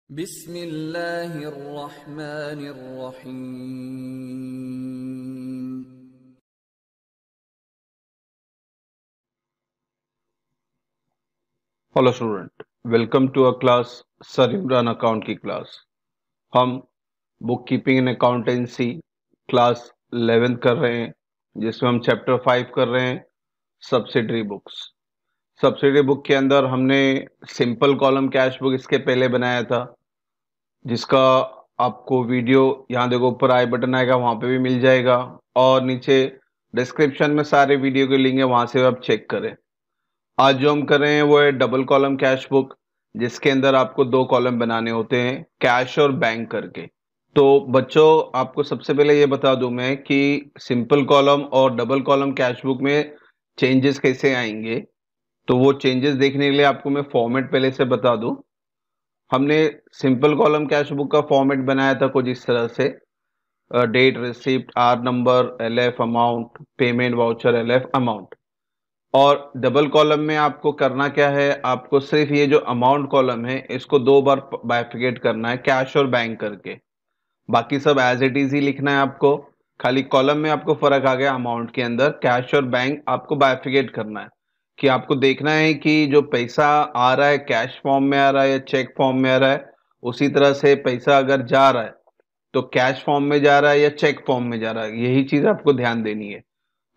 बिस्मिल्लाहिर्रहमानिर्रहीम। Hello student, welcome to a class sir Imran account की class. हम book keeping and accountancy class 11th कर रहे हैं, जिसमें हम चैप्टर 5 कर रहे हैं सब्सिडरी बुक्स। सब्सिडरी बुक के अंदर हमने सिंपल कॉलम कैश बुक इसके पहले बनाया था, जिसका आपको वीडियो यहाँ देखो ऊपर आई बटन आएगा, वहाँ पे भी मिल जाएगा और नीचे डिस्क्रिप्शन में सारे वीडियो के लिंक है, वहाँ से आप चेक करें। आज जो हम कर रहे हैं वो है डबल कॉलम कैश बुक, जिसके अंदर आपको 2 कॉलम बनाने होते हैं, कैश और बैंक करके। तो बच्चों, आपको सबसे पहले ये बता दूं मैं कि सिंपल कॉलम और डबल कॉलम कैश बुक में चेंजेस कैसे आएंगे। तो वो चेंजेस देखने के लिए आपको मैं फॉर्मेट पहले से बता दूं। हमने सिंपल कॉलम कैश बुक का फॉर्मेट बनाया था कुछ इस तरह से: date, receipt, R number, LF, amount, payment voucher, LF, amount. और डबल कॉलम में आपको करना क्या है, आपको सिर्फ ये जो अमाउंट कॉलम है इसको 2 बार बाइफिकेट करना है, कैश और बैंक करके। बाकी सब एज इट इज ही लिखना है आपको। खाली कॉलम में आपको फर्क आ गया, अमाउंट के अंदर कैश और बैंक आपको बाइफिकेट करना है। कि आपको देखना है कि जो पैसा आ रहा है कैश फॉर्म में आ रहा है या चेक फॉर्म में आ रहा है, उसी तरह से पैसा अगर जा रहा है तो कैश फॉर्म में जा रहा है या चेक फॉर्म में जा रहा है, यही चीज आपको ध्यान देनी है।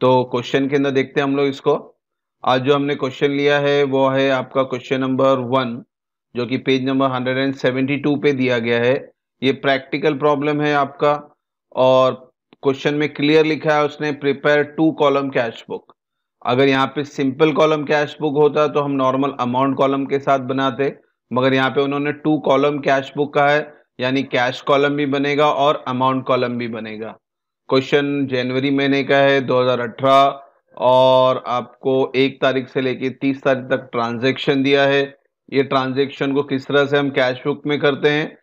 तो क्वेश्चन के अंदर देखते हैं हम लोग इसको। आज जो हमने क्वेश्चन लिया है वो है आपका क्वेश्चन नंबर 1, जो कि पेज नंबर 172 पे दिया गया है। ये प्रैक्टिकल प्रॉब्लम है आपका, और क्वेश्चन में क्लियर लिखा है उसने, प्रिपेयर 2 कॉलम कैश बुक। अगर यहाँ पे सिंपल कॉलम कैश बुक होता तो हम नॉर्मल अमाउंट कॉलम के साथ बनाते, मगर यहाँ पे उन्होंने 2 कॉलम कैश बुक का है, यानी कैश कॉलम भी बनेगा और अमाउंट कॉलम भी बनेगा। क्वेश्चन जनवरी महीने का है 2018, और आपको 1 तारीख से लेके 30 तारीख तक ट्रांजैक्शन दिया है। ये ट्रांजैक्शन को किस तरह से हम कैश बुक में करते हैं,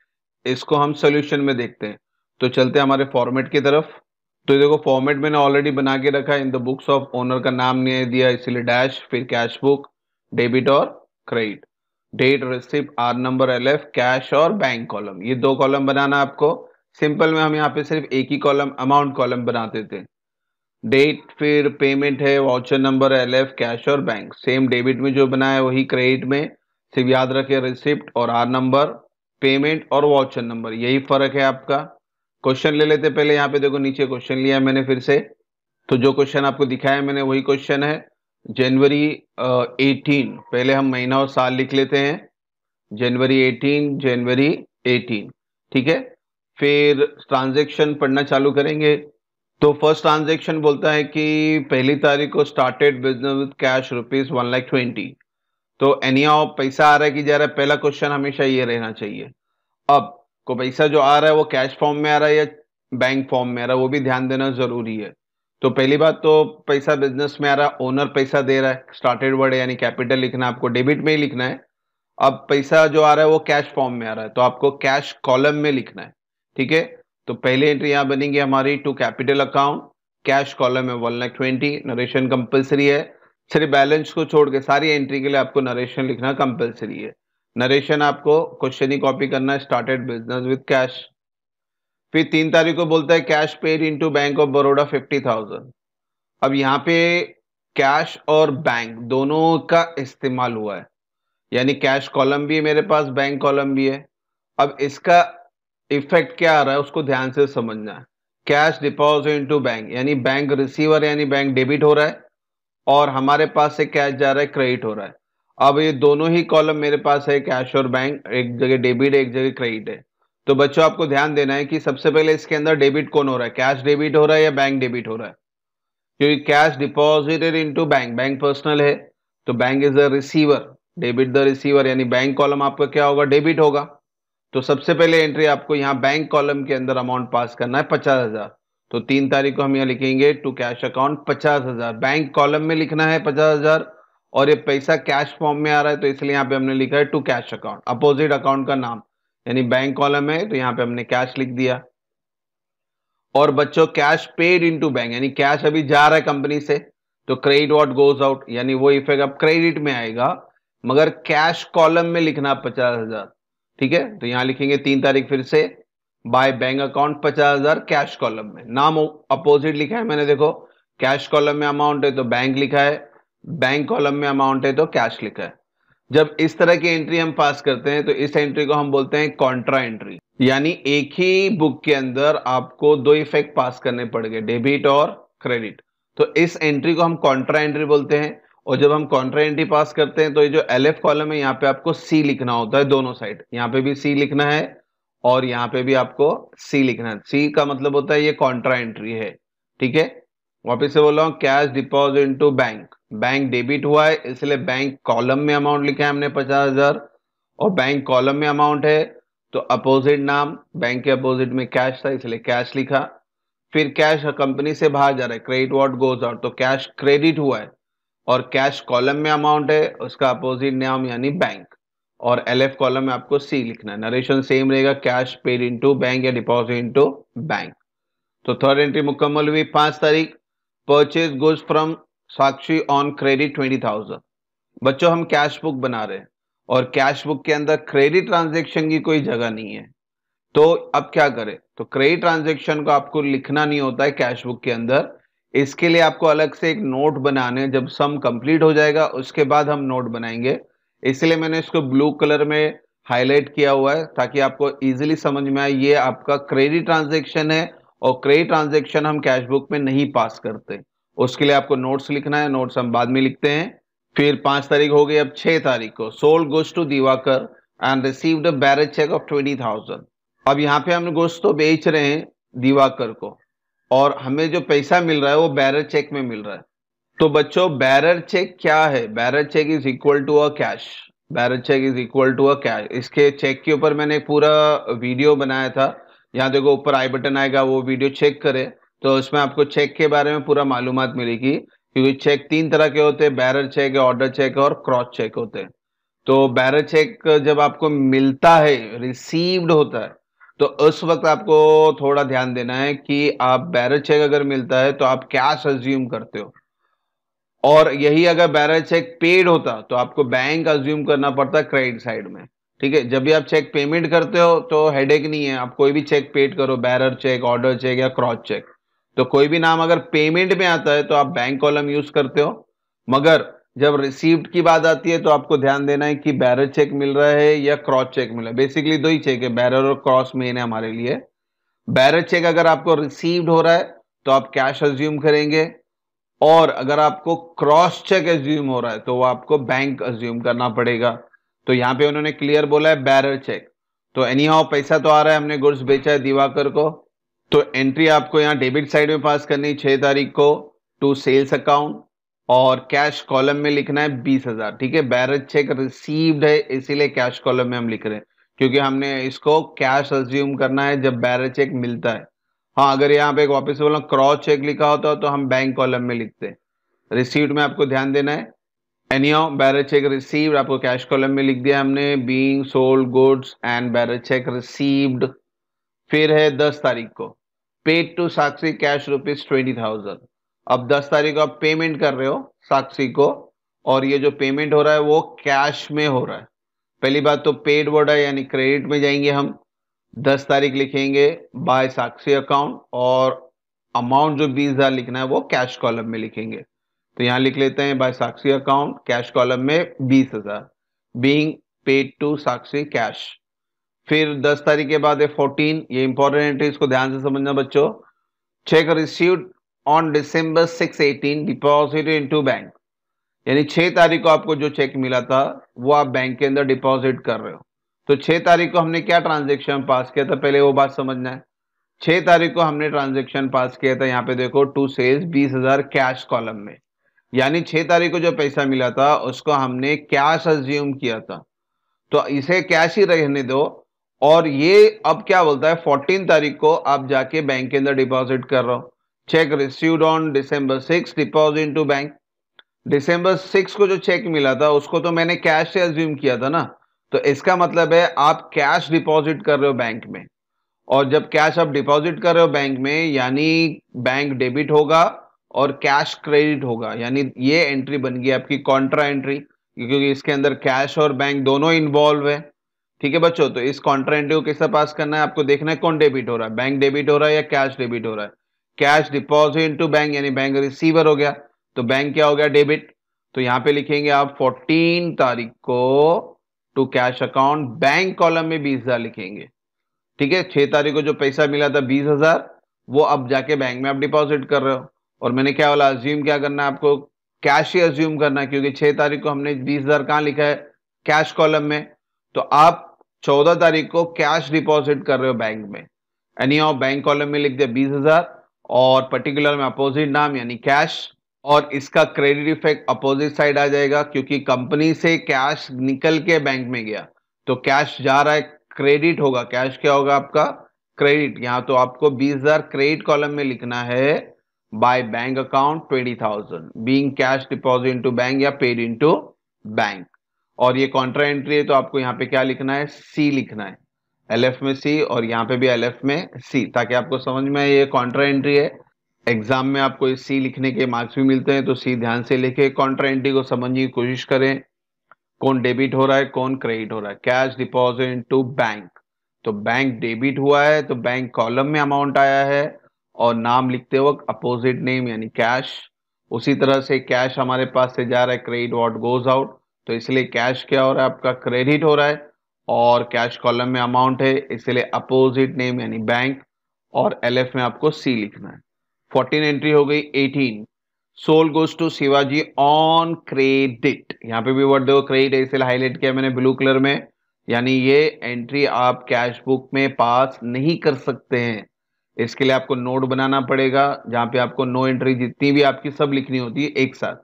इसको हम सोल्यूशन में देखते हैं। तो चलते हैं हमारे फॉर्मेट की तरफ। तो ये देखो, फॉर्मेट मैंने ऑलरेडी बना के रखा है। In the books of owner का नाम नहीं दिया, इसलिए डैश, फिर कैश बुक, डेबिट और credit, date, receipt, R number, LF, cash और बैंक कॉलम। ये 2 कॉलम बनाना आपको। सिंपल में हम यहाँ पे सिर्फ एक ही कॉलम अमाउंट कॉलम बनाते थे। डेट, फिर पेमेंट है, वाउचर नंबर, एलएफ, कैश और बैंक। सेम डेबिट में जो बनाया वही क्रेडिट में, सिर्फ याद रखिए रिसिप्ट और आर नंबर, पेमेंट और वाउचर नंबर, यही फर्क है आपका। क्वेश्चन ले लेते पहले। यहाँ पे देखो नीचे क्वेश्चन लिया है मैंने फिर से। तो जो क्वेश्चन आपको दिखाया मैंने वही क्वेश्चन है। जनवरी 18, पहले हम महीना और साल लिख लेते हैं। जनवरी 18, जनवरी 18, ठीक है। फिर ट्रांजेक्शन पढ़ना चालू करेंगे। तो फर्स्ट ट्रांजेक्शन बोलता है कि 1 तारीख को स्टार्टेड बिजनेस विद कैश ₹1,20,000। तो एनीहाउ पैसा आ रहा है कि जा रहा है, पहला क्वेश्चन हमेशा ये रहना चाहिए। अब को पैसा जो आ रहा है वो कैश फॉर्म में आ रहा है या बैंक फॉर्म में आ रहा है, वो भी ध्यान देना जरूरी है। तो पहली बात तो पैसा बिजनेस में आ रहा है, ओनर पैसा दे रहा है, स्टार्टेड वर्ड यानी कैपिटल लिखना है, आपको डेबिट में ही लिखना है। अब पैसा जो आ रहा है वो कैश फॉर्म में आ रहा है, तो आपको कैश कॉलम में लिखना है, ठीक है। तो पहली एंट्री यहां बनेगी हमारी, to capital account, cash column में 1,20,000, नरेशन कंपलसरी है। सिर्फ बैलेंस को छोड़ के सारी एंट्री के लिए आपको नरेशन लिखना कंपलसरी है। नरेशन आपको क्वेश्चन ही कॉपी करना है, स्टार्टेड बिजनेस विद कैश। फिर 3 तारीख को बोलता है cash paid into bank of Baroda 50,000। अब यहाँ पे कैश और बैंक दोनों का इस्तेमाल हुआ है, यानी कैश कॉलम भी है मेरे पास, बैंक कॉलम भी है। अब इसका इफेक्ट क्या आ रहा है उसको ध्यान से समझना है। कैश डिपॉजिट इनटू बैंक, यानी बैंक रिसीवर यानी बैंक डेबिट हो रहा है, और हमारे पास से कैश जा रहा है क्रेडिट हो रहा है। अब ये दोनों ही कॉलम मेरे पास है, कैश और बैंक, एक जगह डेबिट है एक जगह क्रेडिट है। तो बच्चों आपको ध्यान देना है कि सबसे पहले इसके अंदर डेबिट कौन हो रहा है, कैश डेबिट हो रहा है या बैंक डेबिट हो रहा है। क्योंकि cash deposited into bank, bank personal है, तो bank is the receiver, debit the receiver, यानी बैंक कॉलम आपका क्या होगा, डेबिट होगा। तो सबसे पहले एंट्री आपको यहाँ बैंक कॉलम के अंदर अमाउंट पास करना है 50,000। तो 3 तारीख को हम यहाँ लिखेंगे to cash account 50,000, bank column में लिखना है 50,000, और ये पैसा कैश फॉर्म में आ रहा है तो इसलिए यहाँ पे हमने लिखा है to cash account, opposite account का नाम, यानी बैंक कॉलम है तो यहाँ पे हमने कैश लिख दिया। और बच्चों कैश पेड इनटू बैंक, यानी कैश अभी जा रहा है कंपनी से, तो क्रेडिट व्हाट गोज आउट, यानी वो इफेक्ट अब क्रेडिट में आएगा, मगर कैश कॉलम में लिखना 50,000। ठीक है, तो यहां लिखेंगे 3 तारीख फिर से by bank account 50,000 cash column में। नाम अपोजिट लिखा है मैंने, देखो कैश कॉलम में अमाउंट है तो बैंक लिखा है, बैंक कॉलम में अमाउंट है तो कैश लिखा है। जब इस तरह की एंट्री हम पास करते हैं तो इस एंट्री को हम बोलते हैं कॉन्ट्रा एंट्री, यानी एक ही बुक के अंदर आपको दो इफेक्ट पास करने पड़ेंगे, डेबिट और क्रेडिट। तो इस एंट्री को हम कॉन्ट्रा एंट्री बोलते हैं। और जब हम कॉन्ट्रा एंट्री पास करते हैं तो ये जो एलएफ कॉलम है यहाँ पे आपको सी लिखना होता है दोनों साइड, यहाँ पे भी सी लिखना है और यहाँ पे भी आपको सी लिखना है। सी का मतलब होता है ये कॉन्ट्रा एंट्री है, ठीक है। वापिस से बोल रहा हूँ, cash deposit into bank, bank debit हुआ है इसलिए बैंक कॉलम में अमाउंट लिखा है हमने 50,000 और बैंक कॉलम में अमाउंट है तो अपोजिट नाम, बैंक के अपोजिट में कैश था इसलिए कैश लिखा। फिर कैश कंपनी से बाहर जा रहा है, क्रेडिट व्हाट गोज आउट, तो कैश क्रेडिट हुआ है और कैश कॉलम में अमाउंट है उसका अपोजिट नाम यानी बैंक, और एलएफ कॉलम में आपको सी लिखना है। नरेशन सेम रहेगा, कैश पेड इनटू बैंक या डिपॉजिट इनटू बैंक। तो थर्ड एंट्री मुकम्मल हुई 5 तारीख, purchase goods from Sakshi on credit 20,000। बच्चों हम कैश बुक बना रहे हैं और कैश बुक के अंदर क्रेडिट ट्रांजेक्शन की कोई जगह नहीं है, तो अब क्या करें, तो क्रेडिट ट्रांजेक्शन को आपको लिखना नहीं होता है कैश बुक के अंदर, इसके लिए आपको अलग से एक नोट बनाने, जब सम कंप्लीट हो जाएगा उसके बाद हम नोट बनाएंगे। इसलिए मैंने इसको ब्लू कलर में हाईलाइट किया हुआ है ताकि आपको इजीली समझ में आए ये आपका क्रेडिट ट्रांजेक्शन है और क्रेडिट ट्रांजेक्शन हम कैश बुक में नहीं पास करते, उसके लिए आपको नोट्स लिखना है, नोट्स हम बाद में लिखते हैं। फिर 5 तारीख हो गई, अब 6 तारीख को sold goods to Diwakar and received a bearer cheque of 20,000। अब यहाँ पे हम गुड्स तो बेच रहे हैं दिवाकर को और हमें जो पैसा मिल रहा है वो बैरर चेक में मिल रहा है। तो बच्चों बैरर चेक क्या है, bearer cheque is equal to a cash, bearer cheque is equal to a cash. इसके चेक के ऊपर मैंने पूरा वीडियो बनाया था, यहाँ देखो ऊपर आई बटन आएगा, वो वीडियो चेक करें तो उसमें आपको चेक के बारे में पूरा मालूमात मिलेगी, क्योंकि चेक 3 तरह के होते हैं, बैरर चेक, ऑर्डर चेक और क्रॉस चेक होते हैं। तो बैरर चेक जब आपको मिलता है, रिसीव्ड होता है, तो उस वक्त आपको थोड़ा ध्यान देना है कि आप बैरर चेक अगर मिलता है तो आप कैश अज्यूम करते हो, और यही अगर बैरर चेक पेड होता तो आपको बैंक अज्यूम करना पड़ता है क्रेडिट साइड में, ठीक है। जब भी आप चेक पेमेंट करते हो तो हेडेक नहीं है, आप कोई भी चेक पेड करो, बैरर चेक, ऑर्डर चेक या क्रॉस चेक, तो कोई भी नाम अगर पेमेंट में आता है तो आप बैंक कॉलम यूज करते हो, मगर जब रिसीव्ड की बात आती है तो आपको ध्यान देना है कि बैरर चेक मिल रहा है या क्रॉस चेक मिल रहा है। बेसिकली दो ही चेक है, बैरर और क्रॉस मेन है हमारे लिए। बैरर चेक अगर आपको रिसीव्ड हो रहा है तो आप कैश अज्यूम करेंगे, और अगर आपको क्रॉस चेक अज्यूम हो रहा है तो वो आपको बैंक अज्यूम करना पड़ेगा। तो यहाँ पे उन्होंने क्लियर बोला है बैरर चेक, तो एनी हाउ पैसा तो आ रहा है, हमने गुड्स बेचा है दिवाकर को, तो एंट्री आपको यहाँ डेबिट साइड में पास करनी 6 तारीख को टू सेल्स अकाउंट, और कैश कॉलम में लिखना है 20,000, ठीक है। बैरर चेक रिसीव्ड है इसीलिए कैश कॉलम में हम लिख रहे हैं, क्योंकि हमने इसको कैश अज्यूम करना है जब बैरर चेक मिलता है। हाँ, अगर यहाँ पे एक वापस बोला क्रॉस चेक लिखा होता तो हम बैंक कॉलम में लिखते। रिसीव्ड में आपको ध्यान देना है, एनीहाउ बैरर चेक रिसीव्ड आपको कैश कॉलम में लिख दिया हमने, being sold goods and bearer check received. फिर है 10 तारीख को पेड टू साक्षी कैश ₹20,000। अब 10 तारीख को आप पेमेंट कर रहे हो साक्षी को, और ये जो पेमेंट हो रहा है वो कैश में हो रहा है। पहली बात तो पेड वर्ड है यानी क्रेडिट में जाएंगे हम, 10 तारीख लिखेंगे बाय साक्षी अकाउंट, और अमाउंट जो 20,000 लिखना है वो कैश कॉलम में लिखेंगे। तो यहां लिख लेते हैं by Sakshi account, cash column में 20,000 being paid to Sakshi cash. फिर 10 तारीख के बाद है 14, ये इंपॉर्टेंट एंट्री, इसको ध्यान से समझना बच्चों। Check received on December 6, 18 deposit into bank, यानी 6 तारीख को आपको जो चेक मिला था वो आप बैंक के अंदर डिपॉजिट कर रहे हो। तो 6 तारीख को हमने क्या ट्रांजेक्शन पास किया था, पहले वो बात समझना है। 6 तारीख को हमने ट्रांजेक्शन पास किया था, यहाँ पे देखो टू सेल्स 20,000 कैश कॉलम में, यानी 6 तारीख को जो पैसा मिला था उसको हमने कैश अज्यूम किया था, तो इसे कैश ही रहने दो। और ये अब क्या बोलता है, 14 तारीख को आप जाके बैंक के अंदर डिपॉजिट कर रहे हो। Cheque received on December 6 deposit to bank, December 6 को जो चेक मिला था उसको तो मैंने कैश से अज्यूम किया था ना, तो इसका मतलब है आप कैश डिपॉजिट कर रहे हो बैंक में, और जब कैश आप डिपॉजिट कर रहे हो बैंक में यानी बैंक डेबिट होगा और कैश क्रेडिट होगा, यानी ये एंट्री बन गई आपकी कॉन्ट्रा एंट्री, क्योंकि इसके अंदर कैश और बैंक दोनों इन्वॉल्व है। ठीक है बच्चों, तो इस कॉन्ट्राइंडियो कैसा पास करना है आपको देखना है, कौन डेबिट हो रहा है, बैंक डेबिट हो रहा है या कैश डेबिट हो रहा है। कैश डिपॉजिट इनटू बैंक यानी बैंक रिसीवर हो गया, तो बैंक क्या हो गया, डेबिट। तो यहां पे लिखेंगे आप 14 तारीख को to cash account, bank column में 20,000 लिखेंगे। ठीक है, 6 तारीख को जो पैसा मिला था 20,000, वो अब जाके बैंक में आप डिपॉजिट कर रहे हो। और मैंने क्या बोला, अज्यूम क्या करना है आपको, कैश ही अज्यूम करना है, क्योंकि 6 तारीख को हमने 20,000 कहां लिखा है, कैश कॉलम में। तो आप 14 तारीख को कैश डिपॉजिट कर रहे हो बैंक में, यानी आप बैंक कॉलम में लिख दिया 20,000 और पर्टिकुलर में अपोजिट नाम यानी कैश। और इसका क्रेडिट इफेक्ट अपोजिट साइड आ जाएगा, क्योंकि कंपनी से कैश निकल के बैंक में गया, तो कैश जा रहा है, क्रेडिट होगा, कैश क्या होगा आपका, क्रेडिट। यहां तो आपको 20,000 क्रेडिट कॉलम में लिखना है, by bank account 20,000 being cash deposit into bank या पेड इनटू बैंक। और ये कॉन्ट्रा एंट्री है, तो आपको यहाँ पे क्या लिखना है, सी लिखना है, एलएफ में सी और यहाँ पे भी एलएफ में सी, ताकि आपको समझ में आए ये कॉन्ट्रा एंट्री है। एग्जाम में आपको इस सी लिखने के मार्क्स भी मिलते हैं, तो सी ध्यान से लिखे, कॉन्ट्रा एंट्री को समझने की कोशिश करें, कौन डेबिट हो रहा है कौन क्रेडिट हो रहा है। कैश डिपॉजिट इनटू बैंक, तो बैंक डेबिट हुआ है तो बैंक कॉलम में अमाउंट आया है और नाम लिखते वक्त अपोजिट नेम यानी कैश। उसी तरह से कैश हमारे पास से जा रहा है, क्रेडिट व्हाट गोज आउट, तो इसलिए कैश क्या हो रहा है आपका, क्रेडिट हो रहा है, और कैश कॉलम में अमाउंट है इसलिए अपोजिट नेम यानी बैंक, और एलएफ में आपको सी लिखना है। 14 एंट्री हो गई। 18 sold goods to Shivaji on credit, यहां पे भी वर्ड देखो क्रेडिट है इसलिए हाईलाइट किया मैंने ब्लू कलर में, यानी ये एंट्री आप कैश बुक में पास नहीं कर सकते हैं। इसके लिए आपको नोट बनाना पड़ेगा, जहां पे आपको नो एंट्री जितनी भी आपकी सब लिखनी होती है एक साथ।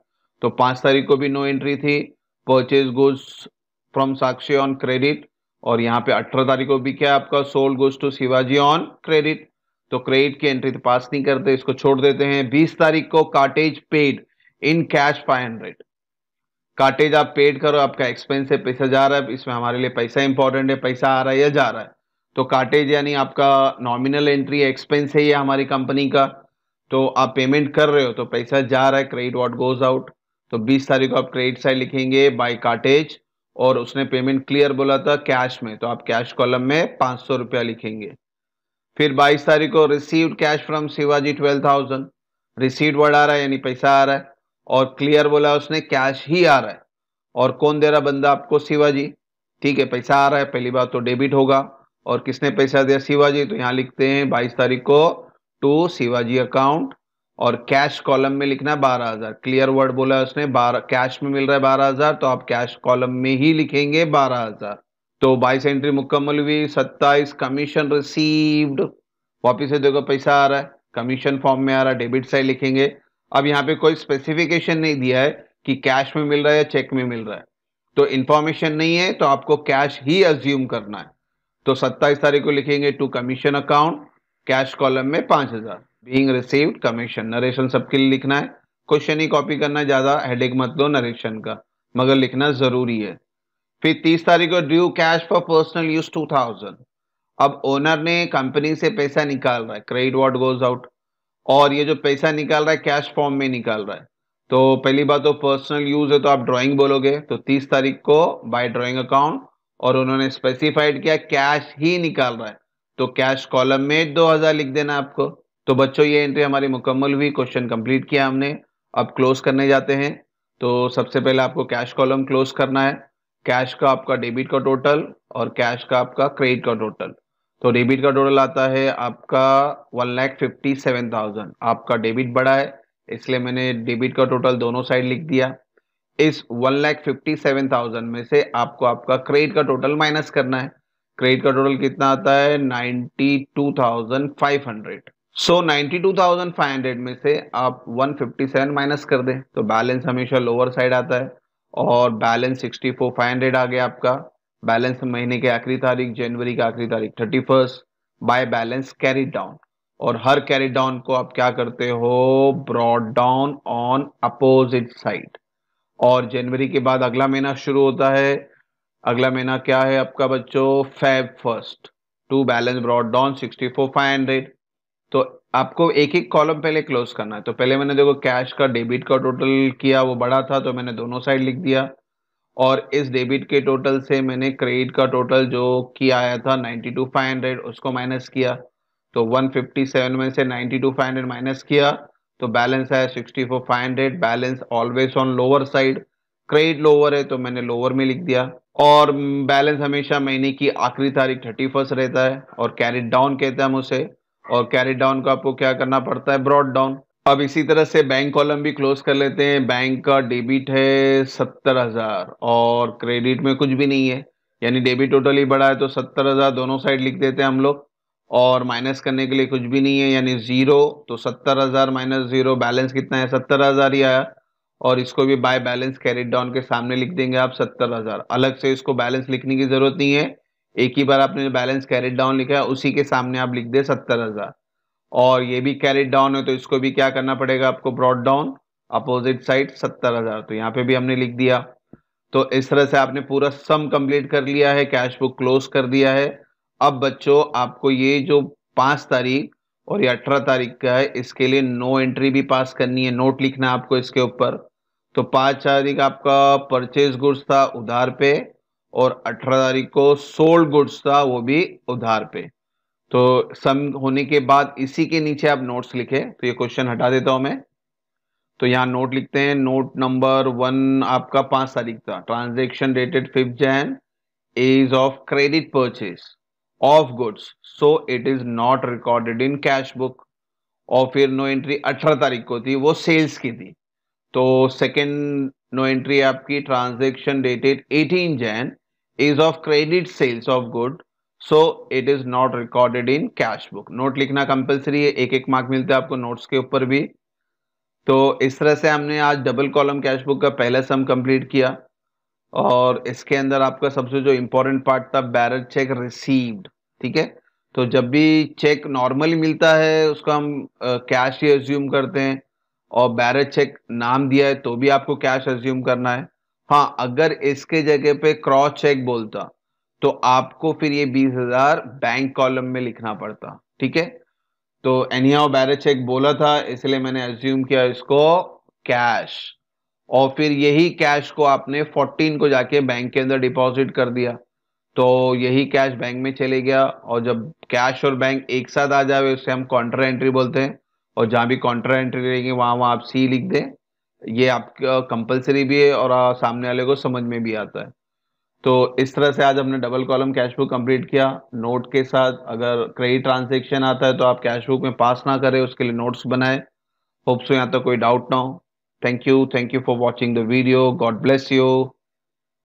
तो 5 तारीख को भी नो एंट्री थी, purchase goods from Sakshi on credit, और यहाँ पे 18 तारीख को भी क्या आपका, sold goods to Shivaji on credit. तो क्रेडिट की एंट्री तो पास नहीं करते, इसको छोड़ देते हैं। 20 तारीख को cartage paid in cash 500, cartage आप पेड करो, आपका एक्सपेंस है, पैसा जा रहा है, इसमें हमारे लिए पैसा इंपॉर्टेंट है, पैसा आ रहा है या जा रहा है। तो कार्टेज यानी आपका नॉमिनल एंट्री एक्सपेंस है ये हमारी कंपनी का, तो आप पेमेंट कर रहे हो तो पैसा जा रहा है, क्रेडिट व्हाट गोज आउट। तो 20 तारीख को आप क्रेडिट साइड लिखेंगे बाय कार्टेज, और उसने पेमेंट क्लियर बोला था कैश में, तो आप कैश कॉलम में 500 रुपया लिखेंगे। फिर 22 तारीख को received cash from Shivaji 12,000, received word आ रहा है यानी पैसा आ रहा है, और क्लियर बोला उसने कैश ही आ रहा है, और कौन दे रहा बंदा आपको, शिवाजी। ठीक है, पैसा आ रहा है, पहली बात तो डेबिट होगा, और किसने पैसा दिया, शिवाजी, तो यहां लिखते हैं 22 तारीख को टू शिवाजी अकाउंट, और कैश कॉलम में लिखना 12,000, क्लियर वर्ड बोला उसने, 12 कैश में मिल रहा है 12,000, तो आप कैश कॉलम में ही लिखेंगे 12,000। तो 22 एंट्री मुकम्मल हुई। 27 कमीशन रिसीव्ड, वापिस से देखो पैसा आ रहा है, कमीशन फॉर्म में आ रहा है, डेबिट साइड लिखेंगे। अब यहाँ पे कोई स्पेसिफिकेशन नहीं दिया है कि कैश में मिल रहा है या चेक में मिल रहा है, तो इंफॉर्मेशन नहीं है, तो आपको कैश ही अज्यूम करना है। तो 27 तारीख को लिखेंगे to commission account, cash column में 5,000 बीइंग रिसीव्ड कमीशन। नरेशन सबके लिए लिखना है, क्वेश्चन ही कॉपी करना है, ज्यादा हेडेक मत दो नरेशन का, मगर लिखना जरूरी है। फिर 30 तारीख को due cash for personal use 2,000, अब ओनर ने कंपनी से पैसा निकाल रहा है, क्रेडिट व्हाट गोज आउट, और ये जो पैसा निकाल रहा है कैश फॉर्म में निकाल रहा है। तो पहली बात तो पर्सनल यूज है तो आप ड्राइंग बोलोगे, तो 30 तारीख को बाय ड्राइंग अकाउंट, और उन्होंने स्पेसिफाइड किया कैश ही निकाल रहा है, तो कैश कॉलम में 2,000 लिख देना आपको। तो बच्चों ये एंट्री हमारी मुकम्मल हुई, क्वेश्चन कंप्लीट किया हमने। अब क्लोज करने जाते हैं, तो सबसे पहले आपको कैश कॉलम क्लोज करना है, कैश का आपका डेबिट का टोटल और कैश का आपका क्रेडिट का टोटल। तो डेबिट का टोटल आता है आपका 1,57,000, आपका डेबिट बड़ा है इसलिए मैंने डेबिट का टोटल दोनों साइड लिख दिया। इस 1,57,000 में से आपको आपका क्रेडिट का टोटल माइनस करना है। क्रेडिट का टोटल कितना आता है, 92,500। सो 92,500 में से आप 157 माइनस कर दें तो बैलेंस हमेशा लोअर साइड आता है, और बैलेंस 64,500 आ गया आपका। बैलेंस महीने के आखिरी तारीख, जनवरी का आखिरी तारीख 31st, by balance carry down, और हर कैरी डाउन को आप क्या करते हो, brought down on opposite side. और जनवरी के बाद अगला महीना शुरू होता है, अगला महीना क्या है आपका बच्चों, Feb first, to balance brought down 64,500। तो आपको एक एक कॉलम पहले क्लोज करना है। तो पहले मैंने देखो कैश का डेबिट का टोटल किया, वो बड़ा था तो मैंने दोनों साइड लिख दिया, और इस डेबिट के टोटल से मैंने क्रेडिट का टोटल जो किया आया था 92,500 उसको माइनस किया, तो 157 में से 92,500 माइनस किया तो बैलेंस आया 64,500। Balance always on lower side, credit lower है तो मैंने लोअर में लिख दिया। और बैलेंस हमेशा महीने की आखिरी तारीख 31 रहता है और कैरिड डाउन कहते हैं हम उसे, और कैरिड डाउन को आपको क्या करना पड़ता है, ब्रॉड डाउन। अब इसी तरह से बैंक कॉलम भी क्लोज कर लेते हैं। बैंक का डेबिट है 70,000 और क्रेडिट में कुछ भी नहीं है, यानी डेबिट टोटल ही बड़ा है तो 70,000 दोनों साइड लिख देते हैं हम लोग, और माइनस करने के लिए कुछ भी नहीं है यानी जीरो। तो 70,000 माइनस जीरो, बैलेंस कितना है, 70,000 ही आया। और इसको भी बाय बैलेंस कैरिड डाउन के सामने लिख देंगे आप 70,000। अलग से इसको बैलेंस लिखने की जरूरत नहीं है, एक ही बार आपने जो बैलेंस कैरिड डाउन लिखा है उसी के सामने आप लिख दे 70,000। और ये भी कैरिड डाउन है तो इसको भी क्या करना पड़ेगा आपको, ब्रॉड डाउन अपोजिट साइड 70,000, तो यहाँ पे भी हमने लिख दिया। तो इस तरह से आपने पूरा सम कंप्लीट कर लिया है, कैश बुक क्लोज कर दिया है। अब बच्चों आपको ये जो 5 तारीख और ये 18 तारीख का है इसके लिए नो एंट्री भी पास करनी है, नोट लिखना है आपको इसके ऊपर। तो 5 तारीख आपका परचेज गुड्स था उधार पे, और 18 तारीख को सोल्ड गुड्स था वो भी उधार पे। तो सम होने के बाद इसी के नीचे आप नोट्स लिखे, तो ये क्वेश्चन हटा देता हूं मैं। तो यहाँ नोट लिखते हैं, नोट नंबर 1 आपका 5 तारीख था, transaction dated 5 Jan is of credit purchase of goods so it is not recorded in cash book। और फिर नो एंट्री 18 तारीख को थी, वो सेल्स की थी। तो सेकेंड नो एंट्री आपकी transaction dated 18 Jan is of credit sales of good so it is not recorded in cash book. Note लिखना कंपलसरी है, एक एक मार्क मिलता है आपको नोट्स के ऊपर भी। तो इस तरह से हमने आज डबल कॉलम कैश बुक का पहला सम कंप्लीट किया। और इसके अंदर आपका सबसे जो इंपॉर्टेंट पार्ट था, बैरर चेक रिसीव्ड। ठीक है, तो जब भी चेक नॉर्मली मिलता है उसको हम कैश ही एज्यूम करते हैं, और बैरर चेक नाम दिया है तो भी आपको कैश एज्यूम करना है। हाँ, अगर इसके जगह पे क्रॉस चेक बोलता तो आपको फिर ये 20,000 बैंक कॉलम में लिखना पड़ता। ठीक है, तो एनीहाउ बैरर चेक बोला था इसलिए मैंने एज्यूम किया इसको कैश, और फिर यही कैश को आपने 14 को जाके बैंक के अंदर डिपॉजिट कर दिया, तो यही कैश बैंक में चले गया। और जब कैश और बैंक एक साथ आ जाए उसे हम कॉन्ट्रा एंट्री बोलते हैं, और जहां भी कॉन्ट्रा एंट्री रहेगी वहां वहां आप सी लिख दें। ये आपका कंपलसरी भी है और सामने वाले को समझ में भी आता है। तो इस तरह से आज हमने double column cash book complete किया नोट के साथ। अगर क्रेडिट ट्रांजेक्शन आता है तो आप कैश बुक में पास ना करें, उसके लिए नोट्स बनाए। होप सो यहाँ तक कोई डाउट ना हो। Thank you for watching the video, God bless you.